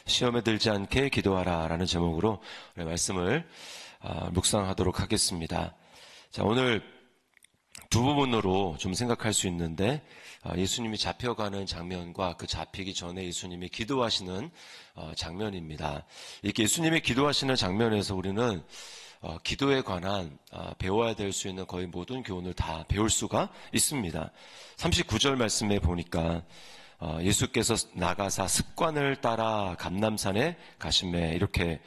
시험에 들지 않게 기도하라 라는 제목으로 말씀을 묵상하도록 하겠습니다. 자, 오늘 두 부분으로 좀 생각할 수 있는데, 예수님이 잡혀가는 장면과 그 잡히기 전에 예수님이 기도하시는 장면입니다. 이렇게 예수님이 기도하시는 장면에서 우리는 기도에 관한 배워야 될 수 있는 거의 모든 교훈을 다 배울 수가 있습니다. 39절 말씀에 보니까 예수께서 나가사 습관을 따라 감람산에 가시매 이렇게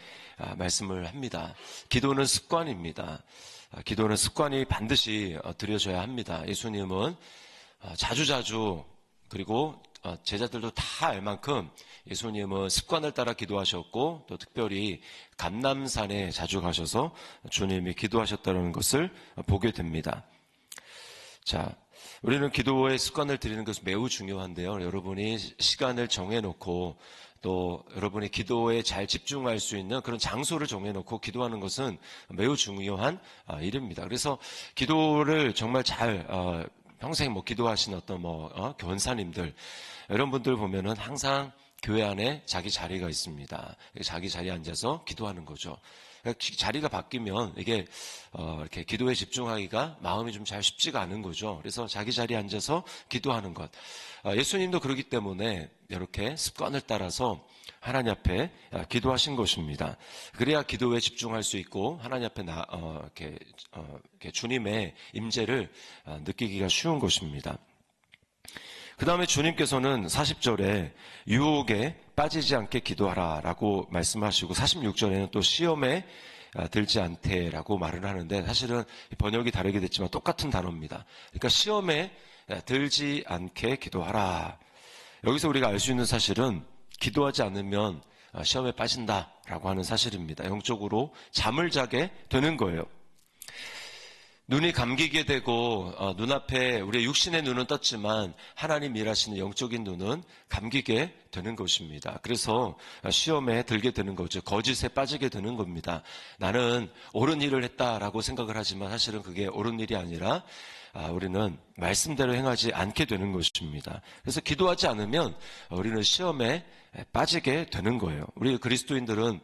말씀을 합니다. 기도는 습관입니다. 기도는 습관이 반드시 드려져야 합니다. 예수님은 자주자주 그리고 제자들도 다 알 만큼 예수님은 습관을 따라 기도하셨고 또 특별히 감람산에 자주 가셔서 주님이 기도하셨다는 것을 보게 됩니다. 자, 우리는 기도의 습관을 들이는 것이 매우 중요한데요. 여러분이 시간을 정해놓고 또 여러분이 기도에 잘 집중할 수 있는 그런 장소를 정해놓고 기도하는 것은 매우 중요한 일입니다. 그래서 기도를 정말 잘 평생 기도하신 어떤 권사님들 이런 분들 보면은 항상 교회 안에 자기 자리가 있습니다. 자기 자리에 앉아서 기도하는 거죠. 자리가 바뀌면 이게 이렇게 기도에 집중하기가 마음이 좀 잘 쉽지가 않은 거죠. 그래서 자기 자리에 앉아서 기도하는 것. 예수님도 그렇기 때문에 이렇게 습관을 따라서 하나님 앞에 기도하신 것입니다. 그래야 기도에 집중할 수 있고 하나님 앞에 이렇게 주님의 임재를 느끼기가 쉬운 것입니다. 그 다음에 주님께서는 40절에 유혹에 빠지지 않게 기도하라 라고 말씀하시고 46절에는 또 시험에 들지 않게라고 말을 하는데 사실은 번역이 다르게 됐지만 똑같은 단어입니다. 그러니까 시험에 들지 않게 기도하라. 여기서 우리가 알 수 있는 사실은 기도하지 않으면 시험에 빠진다라고 하는 사실입니다. 영적으로 잠을 자게 되는 거예요. 눈이 감기게 되고 눈앞에 우리의 육신의 눈은 떴지만 하나님 일하시는 영적인 눈은 감기게 되는 것입니다. 그래서 시험에 들게 되는 거죠. 거짓에 빠지게 되는 겁니다. 나는 옳은 일을 했다라고 생각을 하지만 사실은 그게 옳은 일이 아니라 우리는 말씀대로 행하지 않게 되는 것입니다. 그래서 기도하지 않으면 우리는 시험에 빠지게 되는 거예요. 우리 그리스도인들은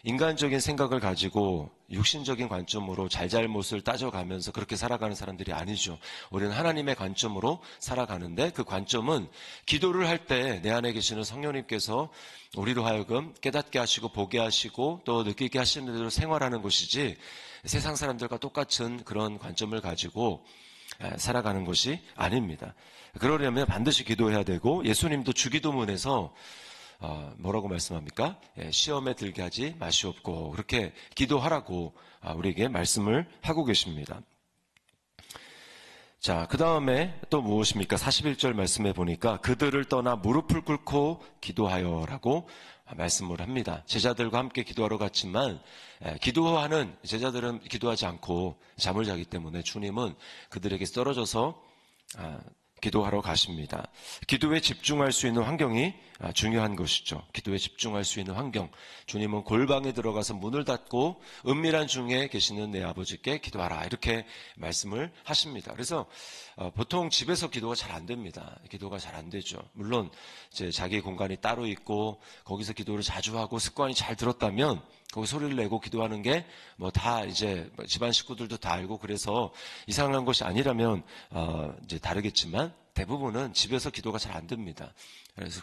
인간적인 생각을 가지고 육신적인 관점으로 잘잘못을 따져가면서 그렇게 살아가는 사람들이 아니죠. 우리는 하나님의 관점으로 살아가는데 그 관점은 기도를 할 때 내 안에 계시는 성령님께서 우리로 하여금 깨닫게 하시고 보게 하시고 또 느끼게 하시는 대로 생활하는 것이지 세상 사람들과 똑같은 그런 관점을 가지고 살아가는 것이 아닙니다. 그러려면 반드시 기도해야 되고 예수님도 주기도문에서 뭐라고 말씀합니까? 시험에 들게 하지 마시옵고 그렇게 기도하라고 우리에게 말씀을 하고 계십니다. 자, 그 다음에 또 무엇입니까? 41절 말씀에 보니까 그들을 떠나 무릎을 꿇고 기도하여라고 말씀을 합니다. 제자들과 함께 기도하러 갔지만 기도하는 제자들은 기도하지 않고 잠을 자기 때문에 주님은 그들에게 떨어져서 기도하러 가십니다. 기도에 집중할 수 있는 환경이 중요한 것이죠. 기도에 집중할 수 있는 환경. 주님은 골방에 들어가서 문을 닫고 은밀한 중에 계시는 내 아버지께 기도하라 이렇게 말씀을 하십니다. 그래서 보통 집에서 기도가 잘 안 됩니다. 기도가 잘 안 되죠. 물론 이제 자기 공간이 따로 있고 거기서 기도를 자주 하고 습관이 잘 들었다면 거기 소리를 내고 기도하는 게 다 이제 집안 식구들도 다 알고 그래서 이상한 것이 아니라면 이제 다르겠지만 대부분은 집에서 기도가 잘 안 됩니다.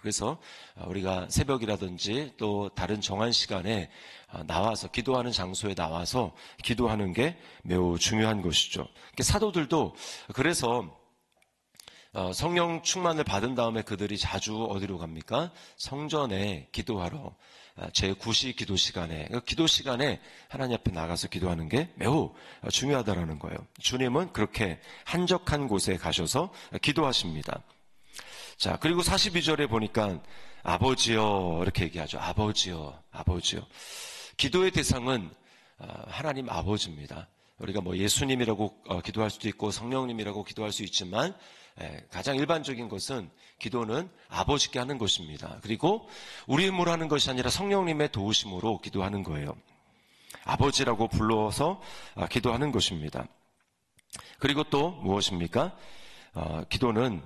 그래서 우리가 새벽이라든지 또 다른 정한 시간에 나와서 기도하는 장소에 나와서 기도하는 게 매우 중요한 것이죠. 사도들도 그래서 성령 충만을 받은 다음에 그들이 자주 어디로 갑니까? 성전에 기도하러 제9시 기도 시간에 기도 시간에 하나님 앞에 나가서 기도하는 게 매우 중요하다라는 거예요. 주님은 그렇게 한적한 곳에 가셔서 기도하십니다. 자, 그리고 42절에 보니까 아버지여 이렇게 얘기하죠. 아버지여, 아버지여. 기도의 대상은 하나님 아버지입니다. 우리가 예수님이라고 기도할 수도 있고 성령님이라고 기도할 수 있지만 가장 일반적인 것은 기도는 아버지께 하는 것입니다. 그리고 우리 힘으로 하는 것이 아니라 성령님의 도우심으로 기도하는 거예요. 아버지라고 불러서 기도하는 것입니다. 그리고 또 무엇입니까? 기도는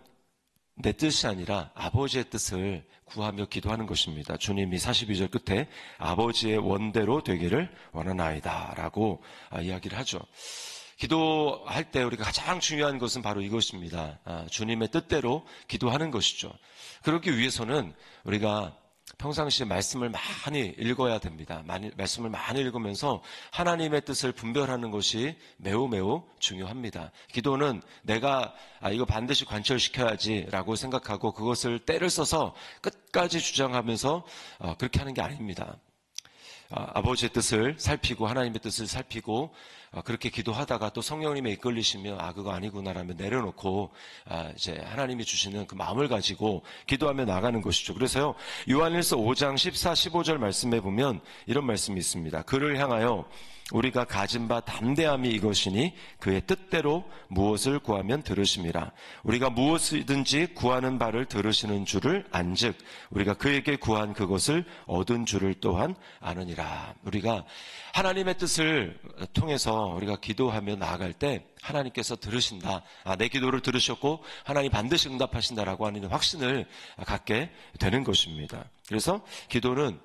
내 뜻이 아니라 아버지의 뜻을 구하며 기도하는 것입니다. 주님이 42절 끝에 아버지의 원대로 되기를 원하나이다 라고 이야기를 하죠. 기도할 때 우리가 가장 중요한 것은 바로 이것입니다. 주님의 뜻대로 기도하는 것이죠. 그러기 위해서는 우리가 평상시에 말씀을 많이 읽어야 됩니다. 말씀을 많이 읽으면서 하나님의 뜻을 분별하는 것이 매우 중요합니다. 기도는 내가 이거 반드시 관철시켜야지 라고 생각하고 그것을 때를 써서 끝까지 주장하면서 그렇게 하는 게 아닙니다. 아버지의 뜻을 살피고 하나님의 뜻을 살피고 그렇게 기도하다가 또 성령님의 이끌리시면 그거 아니구나라면 내려놓고 이제 하나님이 주시는 그 마음을 가지고 기도하며 나가는 것이죠. 그래서요, 요한일서 5장 14, 15절 말씀에 보면 이런 말씀이 있습니다. 그를 향하여 우리가 가진 바 담대함이 이것이니 그의 뜻대로 무엇을 구하면 들으심이라. 우리가 무엇이든지 구하는 바를 들으시는 줄을 안즉 우리가 그에게 구한 그것을 얻은 줄을 또한 아느니라. 우리가 하나님의 뜻을 통해서 우리가 기도하며 나아갈 때 하나님께서 들으신다. 내 기도를 들으셨고 하나님 반드시 응답하신다라고 하는 확신을 갖게 되는 것입니다. 그래서 기도는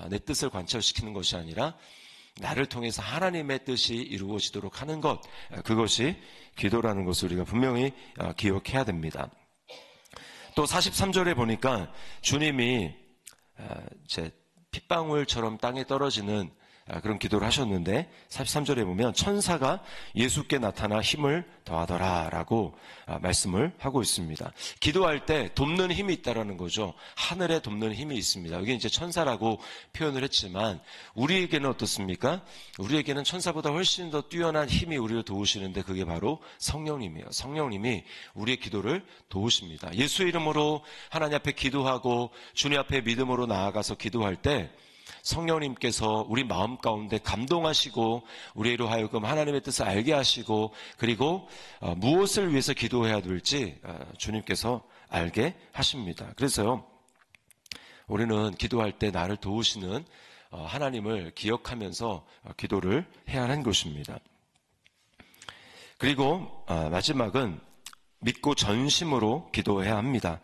내 뜻을 관철시키는 것이 아니라 나를 통해서 하나님의 뜻이 이루어지도록 하는 것, 그것이 기도라는 것을 우리가 분명히 기억해야 됩니다. 또 43절에 보니까 주님이 제 핏방울처럼 땅에 떨어지는 그런 기도를 하셨는데 43절에 보면 천사가 예수께 나타나 힘을 더하더라라고 말씀을 하고 있습니다. 기도할 때 돕는 힘이 있다라는 거죠. 하늘에 돕는 힘이 있습니다. 여기 이제 천사라고 표현을 했지만 우리에게는 어떻습니까? 우리에게는 천사보다 훨씬 더 뛰어난 힘이 우리를 도우시는데 그게 바로 성령님이에요. 성령님이 우리의 기도를 도우십니다. 예수의 이름으로 하나님 앞에 기도하고 주님 앞에 믿음으로 나아가서 기도할 때 성령님께서 우리 마음 가운데 감동하시고 우리로 하여금 하나님의 뜻을 알게 하시고 그리고 무엇을 위해서 기도해야 될지 주님께서 알게 하십니다. 그래서요, 우리는 기도할 때 나를 도우시는 하나님을 기억하면서 기도를 해야 하는 것입니다. 그리고 마지막은 믿고 전심으로 기도해야 합니다.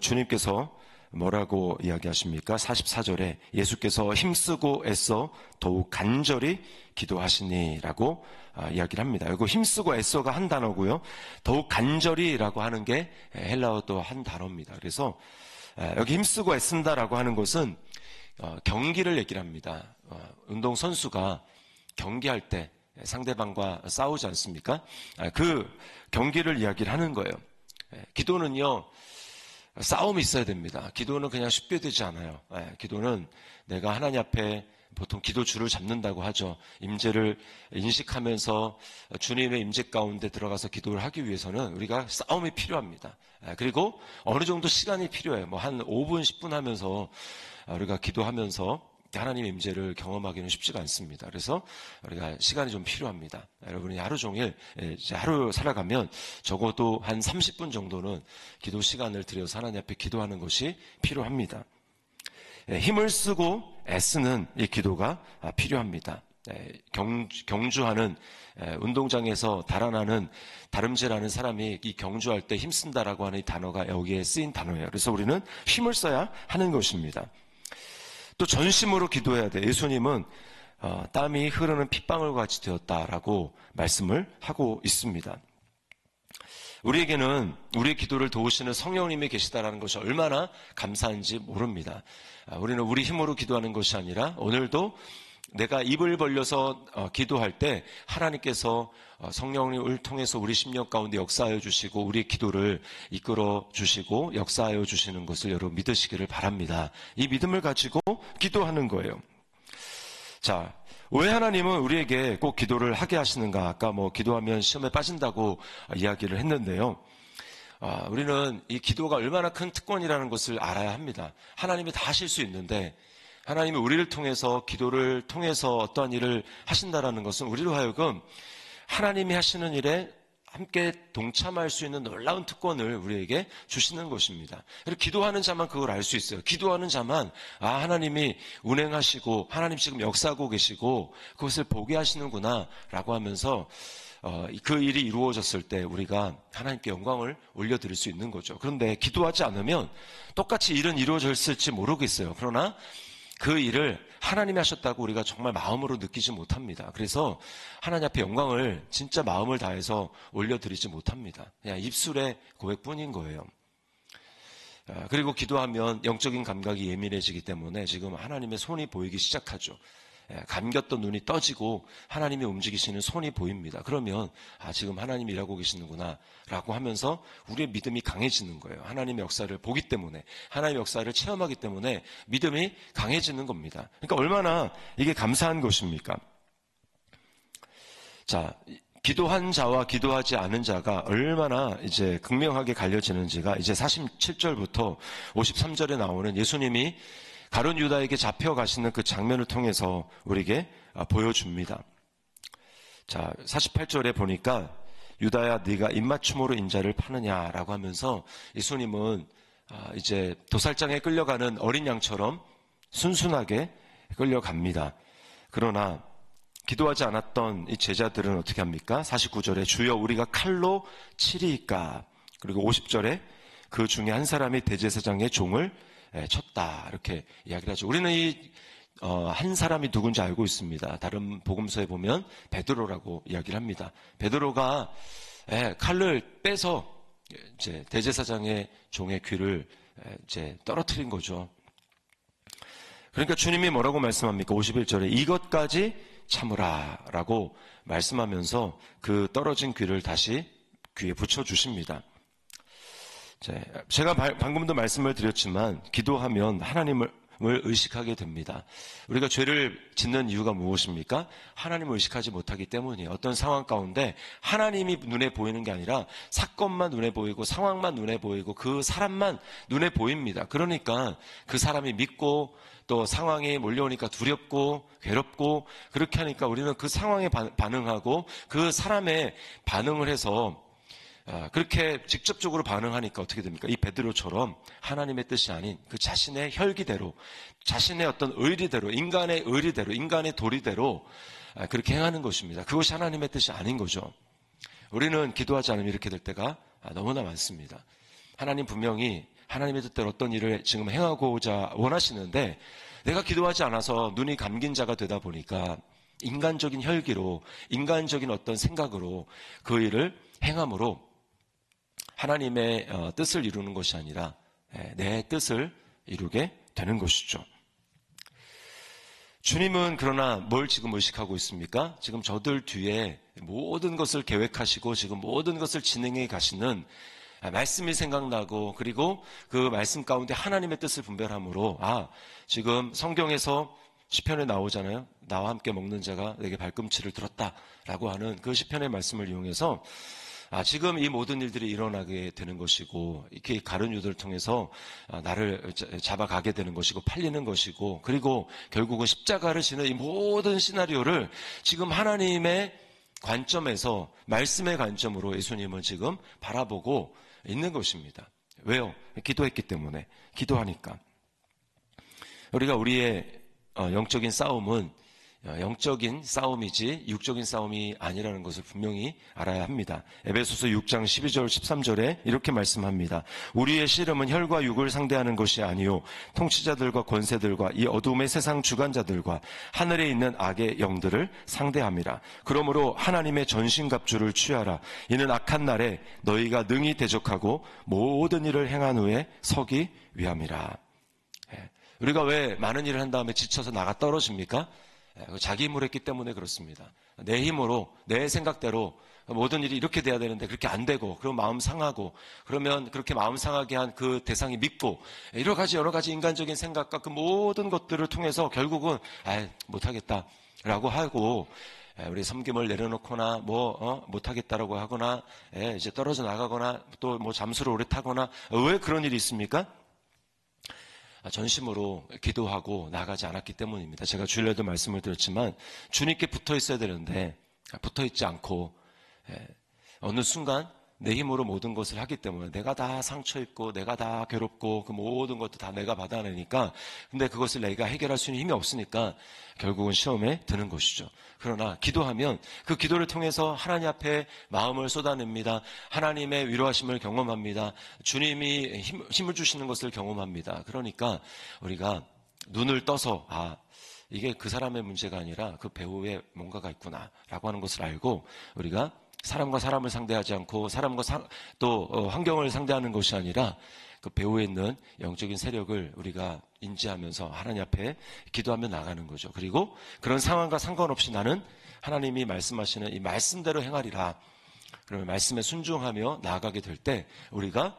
주님께서 뭐라고 이야기하십니까? 44절에 예수께서 힘쓰고 애써 더욱 간절히 기도하시니라고 이야기를 합니다. 이거 힘쓰고 애써가 한 단어고요. 더욱 간절히라고 하는 게 헬라어 또 한 단어입니다. 그래서 여기 힘쓰고 애쓴다라고 하는 것은 경기를 얘기를 합니다. 운동선수가 경기할 때 상대방과 싸우지 않습니까? 그 경기를 이야기를 하는 거예요. 기도는요, 싸움이 있어야 됩니다. 기도는 그냥 쉽게 되지 않아요. 기도는 내가 하나님 앞에 보통 기도 줄을 잡는다고 하죠. 임재를 인식하면서 주님의 임재 가운데 들어가서 기도를 하기 위해서는 우리가 싸움이 필요합니다. 그리고 어느 정도 시간이 필요해요. 뭐 한 5분, 10분 하면서 우리가 기도하면서 하나님의 임재를 경험하기는 쉽지가 않습니다. 그래서 우리가 시간이 좀 필요합니다. 여러분이 하루 종일 하루 살아가면 적어도 한 30분 정도는 기도 시간을 들여서 하나님 앞에 기도하는 것이 필요합니다. 힘을 쓰고 애쓰는 이 기도가 필요합니다. 경주하는 운동장에서 달아나는 다름질하는 사람이 이 경주할 때 힘쓴다라고 하는 이 단어가 여기에 쓰인 단어예요. 그래서 우리는 힘을 써야 하는 것입니다. 또 전심으로 기도해야 돼. 예수님은 땀이 흐르는 핏방울 같이 되었다라고 말씀을 하고 있습니다. 우리에게는 우리의 기도를 도우시는 성령님이 계시다라는 것이 얼마나 감사한지 모릅니다. 우리는 우리 힘으로 기도하는 것이 아니라 오늘도 내가 입을 벌려서 기도할 때 하나님께서 성령님을 통해서 우리 심령 가운데 역사하여 주시고 우리의 기도를 이끌어 주시고 역사하여 주시는 것을 여러분 믿으시기를 바랍니다. 이 믿음을 가지고 기도하는 거예요. 자, 왜 하나님은 우리에게 꼭 기도를 하게 하시는가? 아까 기도하면 시험에 빠진다고 이야기를 했는데요. 우리는 이 기도가 얼마나 큰 특권이라는 것을 알아야 합니다. 하나님이 다 하실 수 있는데 하나님이 우리를 통해서 기도를 통해서 어떠한 일을 하신다라는 것은 우리로 하여금 하나님이 하시는 일에 함께 동참할 수 있는 놀라운 특권을 우리에게 주시는 것입니다. 그리고 기도하는 자만 그걸 알 수 있어요. 기도하는 자만 하나님이 운행하시고 하나님 지금 역사하고 계시고 그것을 보게 하시는구나 라고 하면서 그 일이 이루어졌을 때 우리가 하나님께 영광을 올려드릴 수 있는 거죠. 그런데 기도하지 않으면 똑같이 일은 이루어졌을지 모르겠어요. 그러나 그 일을 하나님이 하셨다고 우리가 정말 마음으로 느끼지 못합니다. 그래서 하나님 앞에 영광을 진짜 마음을 다해서 올려드리지 못합니다. 그냥 입술의 고백뿐인 거예요. 그리고 기도하면 영적인 감각이 예민해지기 때문에 지금 하나님의 손이 보이기 시작하죠. 감겼던 눈이 떠지고 하나님이 움직이시는 손이 보입니다. 그러면 지금 하나님이 일하고 계시는구나 라고 하면서 우리의 믿음이 강해지는 거예요. 하나님의 역사를 보기 때문에, 하나님의 역사를 체험하기 때문에 믿음이 강해지는 겁니다. 그러니까 얼마나 이게 감사한 것입니까? 자, 기도한 자와 기도하지 않은 자가 얼마나 이제 극명하게 갈려지는지가 이제 47절부터 53절에 나오는 예수님이 가룟 유다에게 잡혀가시는 그 장면을 통해서 우리에게 보여줍니다. 자, 48절에 보니까 유다야 네가 입맞춤으로 인자를 파느냐라고 하면서 예수님은 이제 도살장에 끌려가는 어린 양처럼 순순하게 끌려갑니다. 그러나 기도하지 않았던 이 제자들은 어떻게 합니까? 49절에 주여 우리가 칼로 치리이까? 그리고 50절에 그 중에 한 사람이 대제사장의 종을 쳤다 이렇게 이야기를 하죠. 우리는 이 한 사람이 누군지 알고 있습니다. 다른 복음서에 보면 베드로라고 이야기를 합니다. 베드로가 칼을 빼서 이제 대제사장의 종의 귀를 이제 떨어뜨린 거죠. 그러니까 주님이 뭐라고 말씀합니까? 51절에 이것까지 참으라라고 말씀하면서 그 떨어진 귀를 다시 귀에 붙여주십니다. 제가 방금도 말씀을 드렸지만 기도하면 하나님을 의식하게 됩니다. 우리가 죄를 짓는 이유가 무엇입니까? 하나님을 의식하지 못하기 때문이에요. 어떤 상황 가운데 하나님이 눈에 보이는 게 아니라 사건만 눈에 보이고 상황만 눈에 보이고 그 사람만 눈에 보입니다. 그러니까 그 사람이 믿고 또 상황이 몰려오니까 두렵고 괴롭고 그렇게 하니까 우리는 그 상황에 반응하고 그 사람의 반응을 해서 그렇게 직접적으로 반응하니까 어떻게 됩니까? 이 베드로처럼 하나님의 뜻이 아닌 그 자신의 혈기대로, 자신의 어떤 의리대로, 인간의 의리대로, 인간의 도리대로 그렇게 행하는 것입니다. 그것이 하나님의 뜻이 아닌 거죠. 우리는 기도하지 않으면 이렇게 될 때가 너무나 많습니다. 하나님 분명히 하나님의 뜻대로 어떤 일을 지금 행하고자 원하시는데 내가 기도하지 않아서 눈이 감긴 자가 되다 보니까 인간적인 혈기로, 인간적인 어떤 생각으로 그 일을 행함으로 하나님의 뜻을 이루는 것이 아니라 내 뜻을 이루게 되는 것이죠. 주님은 그러나 뭘 지금 의식하고 있습니까? 지금 저들 뒤에 모든 것을 계획하시고 지금 모든 것을 진행해 가시는 말씀이 생각나고 그리고 그 말씀 가운데 하나님의 뜻을 분별함으로 지금 성경에서 시편에 나오잖아요. 나와 함께 먹는 자가 내게 발꿈치를 들었다라고 하는 그 시편의 말씀을 이용해서 지금 이 모든 일들이 일어나게 되는 것이고 이렇게 가룟 유다를 통해서 나를 잡아가게 되는 것이고 팔리는 것이고 그리고 결국은 십자가를 지는 이 모든 시나리오를 지금 하나님의 관점에서 말씀의 관점으로 예수님은 지금 바라보고 있는 것입니다. 왜요? 기도했기 때문에. 기도하니까. 우리가 우리의 영적인 싸움은 영적인 싸움이지 육적인 싸움이 아니라는 것을 분명히 알아야 합니다. 에베소서 6장 12절 13절에 이렇게 말씀합니다. 우리의 씨름은 혈과 육을 상대하는 것이 아니요 통치자들과 권세들과 이 어둠의 세상 주관자들과 하늘에 있는 악의 영들을 상대함이라. 그러므로 하나님의 전신갑주를 취하라. 이는 악한 날에 너희가 능히 대적하고 모든 일을 행한 후에 서기 위함이라. 우리가 왜 많은 일을 한 다음에 지쳐서 나가 떨어집니까? 자기 힘으로 했기 때문에 그렇습니다. 내 힘으로, 내 생각대로 모든 일이 이렇게 돼야 되는데 그렇게 안 되고, 그럼 마음 상하고, 그러면 그렇게 마음 상하게 한 그 대상이 믿고, 여러 가지 인간적인 생각과 그 모든 것들을 통해서 결국은, 못하겠다라고 하고, 우리 섬김을 내려놓거나, 못하겠다라고 하거나, 이제 떨어져 나가거나, 또 잠수를 오래 타거나, 왜 그런 일이 있습니까? 전심으로 기도하고 나가지 않았기 때문입니다. 제가 주일날도 말씀을 드렸지만 주님께 붙어 있어야 되는데 붙어 있지 않고 어느 순간 내 힘으로 모든 것을 하기 때문에 내가 다 상처 입고 내가 다 괴롭고 그 모든 것도 다 내가 받아내니까 근데 그것을 내가 해결할 수 있는 힘이 없으니까 결국은 시험에 드는 것이죠. 그러나 기도하면 그 기도를 통해서 하나님 앞에 마음을 쏟아냅니다. 하나님의 위로하심을 경험합니다. 주님이 힘을 주시는 것을 경험합니다. 그러니까 우리가 눈을 떠서 이게 그 사람의 문제가 아니라 그 배우에 뭔가가 있구나 라고 하는 것을 알고 우리가 사람과 사람을 상대하지 않고 사람과 또 환경을 상대하는 것이 아니라 그 배후에 있는 영적인 세력을 우리가 인지하면서 하나님 앞에 기도하며 나가는 거죠. 그리고 그런 상황과 상관없이 나는 하나님이 말씀하시는 이 말씀대로 행하리라. 그러면 말씀에 순종하며 나아가게 될 때 우리가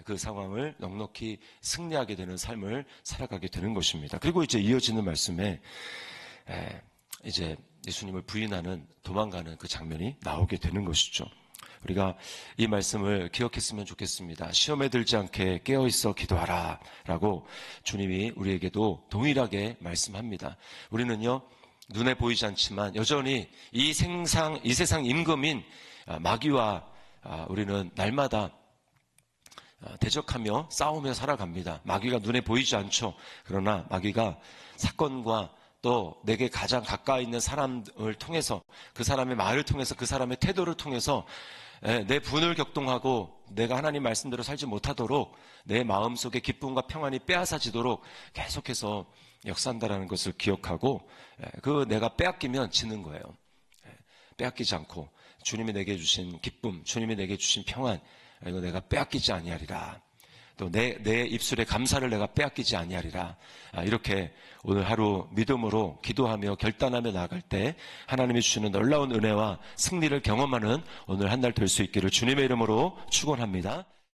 그 상황을 넉넉히 승리하게 되는 삶을 살아가게 되는 것입니다. 그리고 이제 이어지는 말씀에 이제 예수님을 부인하는 도망가는 그 장면이 나오게 되는 것이죠. 우리가 이 말씀을 기억했으면 좋겠습니다. 시험에 들지 않게 깨어있어 기도하라 라고 주님이 우리에게도 동일하게 말씀합니다. 우리는요 눈에 보이지 않지만 여전히 이 세상 임금인 마귀와 우리는 날마다 대적하며 싸우며 살아갑니다. 마귀가 눈에 보이지 않죠. 그러나 마귀가 사건과 또 내게 가장 가까이 있는 사람을 통해서 그 사람의 말을 통해서 그 사람의 태도를 통해서 내 분을 격동하고 내가 하나님 말씀대로 살지 못하도록 내 마음속에 기쁨과 평안이 빼앗아지도록 계속해서 역사한다라는 것을 기억하고 그 내가 빼앗기면 지는 거예요. 빼앗기지 않고 주님이 내게 주신 기쁨, 주님이 내게 주신 평안 이거 내가 빼앗기지 아니하리라. 또 내 입술의 감사를 내가 빼앗기지 아니하리라. 이렇게 오늘 하루 믿음으로 기도하며 결단하며 나아갈 때 하나님이 주시는 놀라운 은혜와 승리를 경험하는 오늘 한 날 될 수 있기를 주님의 이름으로 축원합니다.